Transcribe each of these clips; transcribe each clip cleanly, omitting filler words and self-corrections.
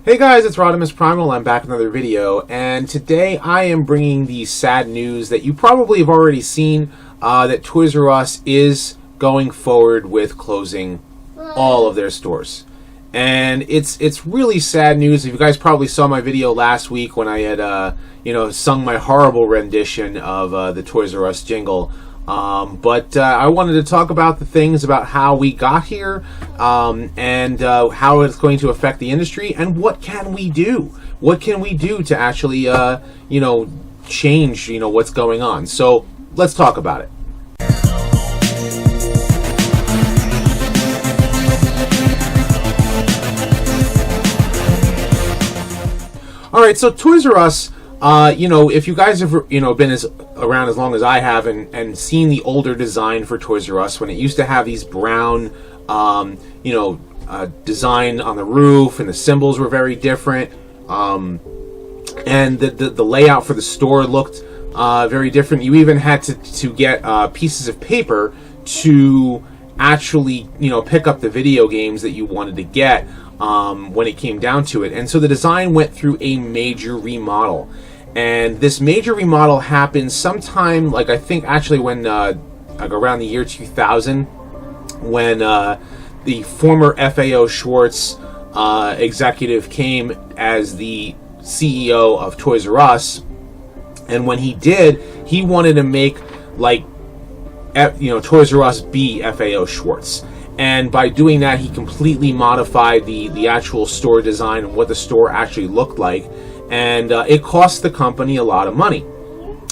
Hey guys, it's Rodimus Primal. I'm back with another video, and today I am bringing the sad news that you probably have already seen, that Toys R Us is going forward with closing all of their stores. And it's really sad news. You guys probably saw my video last week when I had sung my horrible rendition of the Toys R Us jingle. But I wanted to talk about the things about how we got here, and how it's going to affect the industry, and what can we do? What can we do to actually, change, what's going on? So let's talk about it. All right, so Toys R Us. If you guys have, been around as long as I have and seen the older design for Toys R Us, when it used to have these brown, design on the roof, and the symbols were very different, and the layout for the store looked very different. You even had to get pieces of paper to actually, pick up the video games that you wanted to get when it came down to it. And so the design went through a major remodel. And this major remodel happened sometime, I think actually when, around the year 2000, when the former FAO Schwarz executive came as the CEO of Toys R Us. And when he did, he wanted to make, Toys R Us be FAO Schwarz. And by doing that, he completely modified the actual store design and what the store actually looked like. And it cost the company a lot of money.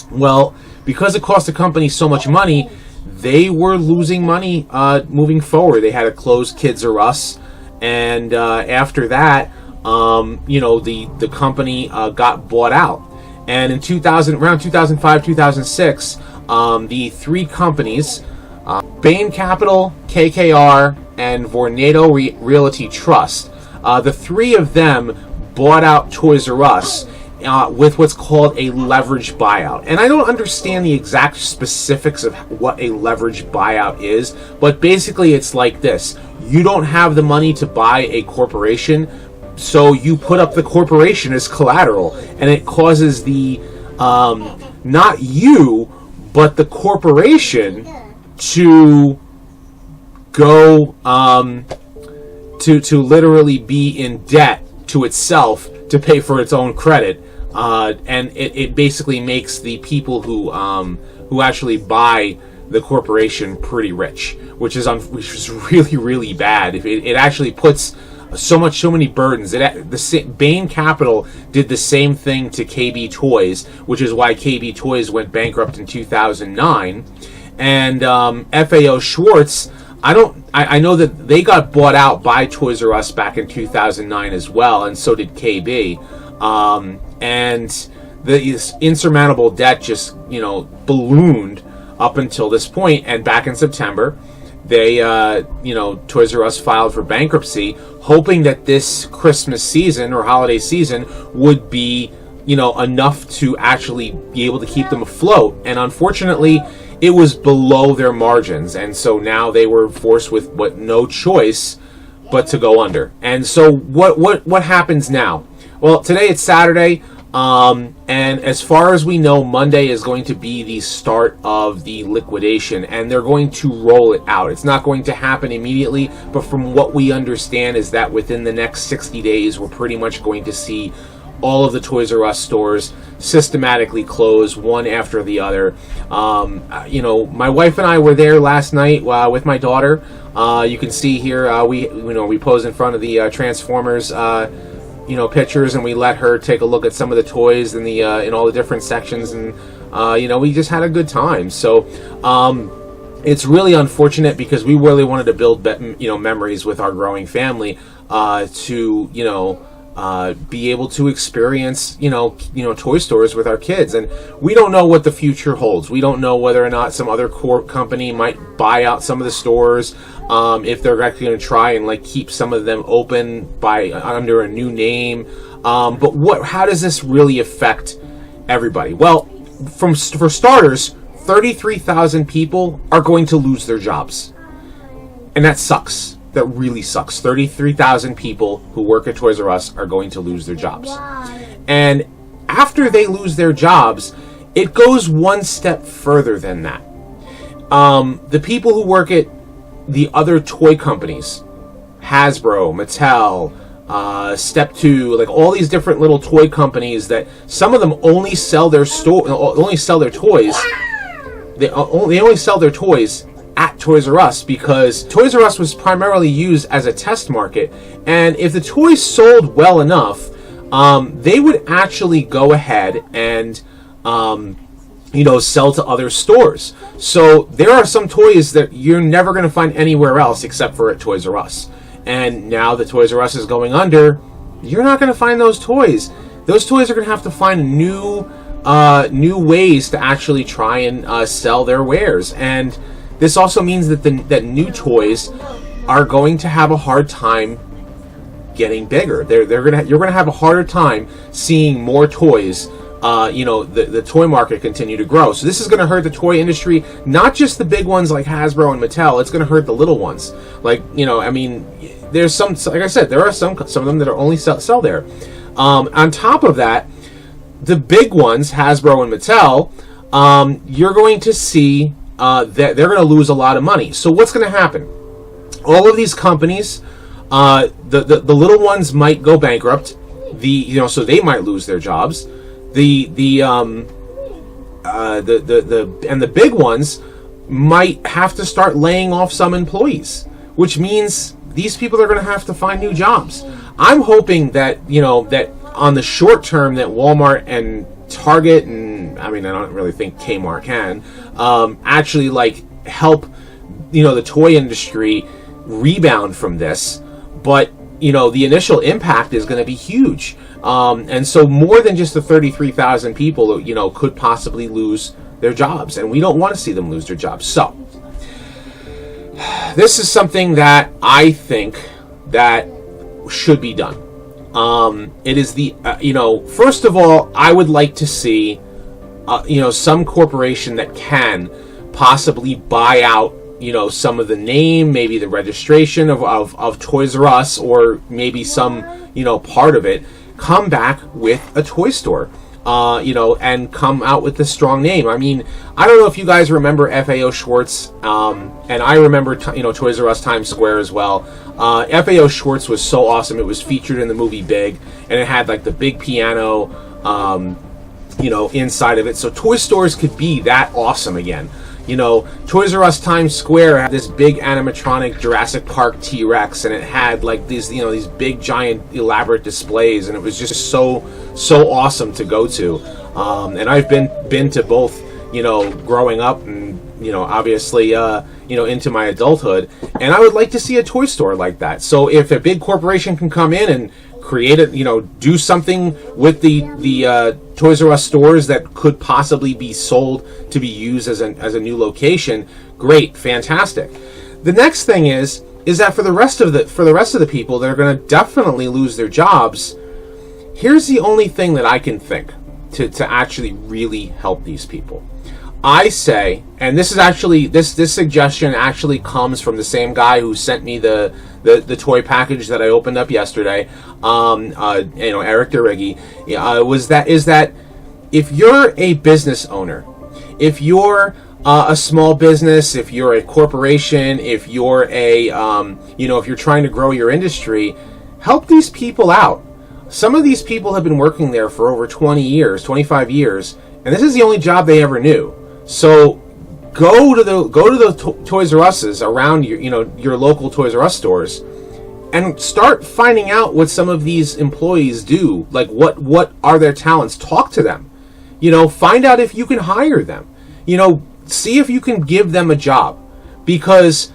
Well, because it cost the company so much money, they were losing money moving forward. They had to close Kids R Us, and after that, the company got bought out. And in around 2005, 2006, the three companies, Bain Capital, KKR, and Vornado Realty Trust, the three of them bought out Toys R Us with what's called a leverage buyout. And I don't understand the exact specifics of what a leverage buyout is, but basically it's like this. You don't have the money to buy a corporation, so you put up the corporation as collateral, and it causes the, not you, but the corporation to go, to literally be in debt to itself to pay for its own credit, and it basically makes the people who actually buy the corporation pretty rich, which is really, really bad. It actually puts so many burdens. Bain Capital did the same thing to KB Toys, which is why KB Toys went bankrupt in 2009, and FAO Schwarz. I know that they got bought out by Toys R Us back in 2009 as well, and so did KB. And the insurmountable debt just, ballooned up until this point. And back in September, they, Toys R Us filed for bankruptcy, hoping that this Christmas season or holiday season would be, enough to actually be able to keep them afloat. And unfortunately, it was below their margins, and so now they were forced with no choice but to go under. And so what happens now? Well, today it's Saturday, and as far as we know, Monday is going to be the start of the liquidation, and they're going to roll it out. It's not going to happen immediately, but from what we understand is that within the next 60 days, we're pretty much going to see all of the Toys R Us stores systematically close one after the other. My wife and I were there last night with my daughter. You can see here we pose in front of the Transformers pictures, and we let her take a look at some of the toys in all the different sections, and we just had a good time. So it's really unfortunate because we really wanted to build memories with our growing family to be able to experience, toy stores with our kids. And we don't know what the future holds. We don't know whether or not some other company might buy out some of the stores, if they're actually going to try and keep some of them open under a new name. But how does this really affect everybody? Well, for starters, 33,000 people are going to lose their jobs. And that sucks. that really sucks. 33,000 people who work at Toys R Us are going to lose their jobs. And after they lose their jobs, it goes one step further than that. The people who work at the other toy companies, Hasbro, Mattel, Step 2, like all these different little toy companies that some of them only sell their toys. They only sell their toys at Toys R Us, because Toys R Us was primarily used as a test market, and if the toys sold well enough, they would actually go ahead and sell to other stores. So there are some toys that you're never going to find anywhere else except for at Toys R Us. And now that Toys R Us is going under, you're not going to find those toys. Those toys are going to have to find new ways to actually try and sell their wares. And this also means that that new toys are going to have a hard time getting bigger. You're gonna have a harder time seeing more toys. The toy market continue to grow. So this is going to hurt the toy industry, not just the big ones like Hasbro and Mattel. It's going to hurt the little ones. There's some, like I said, there are some of them that are only sell there. On top of that, the big ones, Hasbro and Mattel, you're going to see that they're going to lose a lot of money. So what's going to happen? All of these companies, the little ones might go bankrupt. So they might lose their jobs. And the big ones might have to start laying off some employees, which means these people are going to have to find new jobs. I'm hoping that that on the short term that Walmart and Target, and I don't really think Kmart can actually help the toy industry rebound from this, but the initial impact is going to be huge. And so more than just the 33,000 people, could possibly lose their jobs. And we don't want to see them lose their jobs. So this is something that I think that should be done. It is first of all, I would like to see, some corporation that can possibly buy out some of the name, maybe the registration of Toys R Us, or maybe some, part of it, come back with a toy store, and come out with a strong name. I don't know if you guys remember FAO Schwarz, and I remember, Toys R Us Times Square as well. FAO Schwarz was so awesome. It was featured in the movie Big, and it had the big piano, inside of it. So toy stores could be that awesome again. Toys R Us Times Square had this big animatronic Jurassic Park T-Rex, and it had these big giant elaborate displays, and it was just so awesome to go to. And I've been to both, growing up and obviously into my adulthood, and I would like to see a toy store like that. So if a big corporation can come in and create it, do something with the Toys R Us stores that could possibly be sold to be used as a new location, great, fantastic. The next thing is that for the rest of the people that are going to definitely lose their jobs, here's the only thing that I can think to actually really help these people. I say, and this is actually this suggestion actually comes from the same guy who sent me the toy package that I opened up yesterday, Eric DeRiggi, is that if you're a business owner, if you're a small business, if you're a corporation, if you're if you're trying to grow your industry, help these people out. Some of these people have been working there for over 20 years, 25 years, and this is the only job they ever knew. So go to the Toys R Us's around your local Toys R Us stores, and start finding out what some of these employees do. Like what are their talents? Talk to them. Find out if you can hire them. See if you can give them a job, because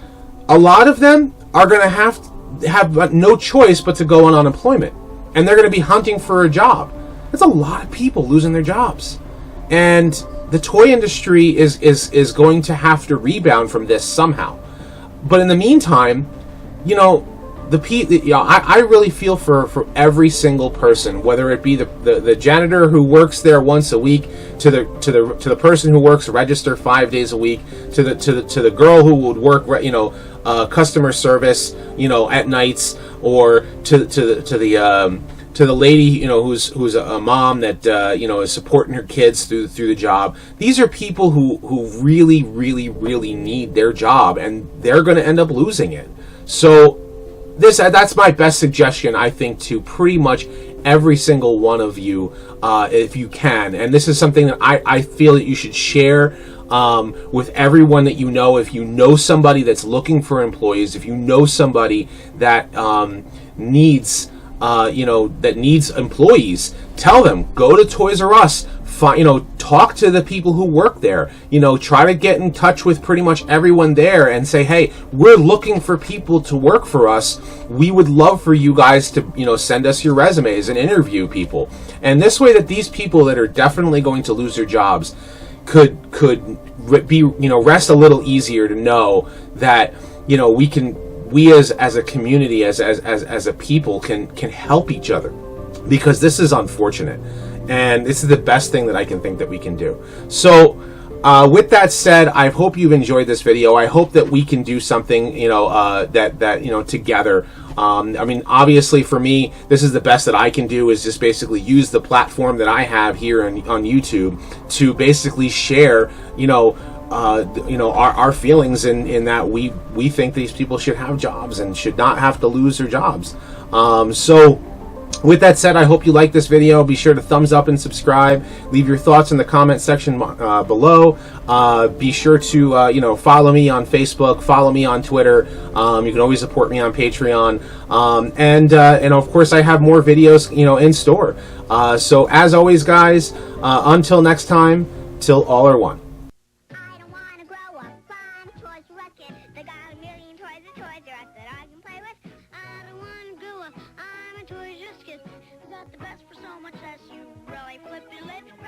a lot of them are going to have no choice but to go on unemployment, and they're going to be hunting for a job. That's a lot of people losing their jobs, and the toy industry is going to have to rebound from this somehow. But in the meantime, the I really feel for every single person, whether it be the janitor who works there once a week, to the person who works register 5 days a week, to the girl who would work, customer service, at nights, or to the lady, who's a mom that is supporting her kids through the job. These are people who really, really, really need their job, and they're going to end up losing it. So that's my best suggestion, I think, to pretty much every single one of you, if you can. And this is something that I feel that you should share with everyone that you know. If you know somebody that's looking for employees, if you know somebody that needs employees, tell them, go to Toys R Us, talk to the people who work there, try to get in touch with pretty much everyone there and say, hey, we're looking for people to work for us. We would love for you guys to, send us your resumes and interview people. And this way that these people that are definitely going to lose their jobs could be, rest a little easier to know that, we as a community, as a people can help each other, because this is unfortunate, and this is the best thing that I can think that we can do. So with that said, I hope you've enjoyed this video. I hope that we can do something, that together. Obviously for me, this is the best that I can do, is just basically use the platform that I have here on YouTube to basically share, our feelings in that we think these people should have jobs and should not have to lose their jobs. So with that said, I hope you like this video. Be sure to thumbs up and subscribe. Leave your thoughts in the comment section below. Be sure to follow me on Facebook, follow me on Twitter. You can always support me on Patreon, and of course I have more videos in store. So as always, guys, until next time, till all are one. The best for so much less, you really flip your lid.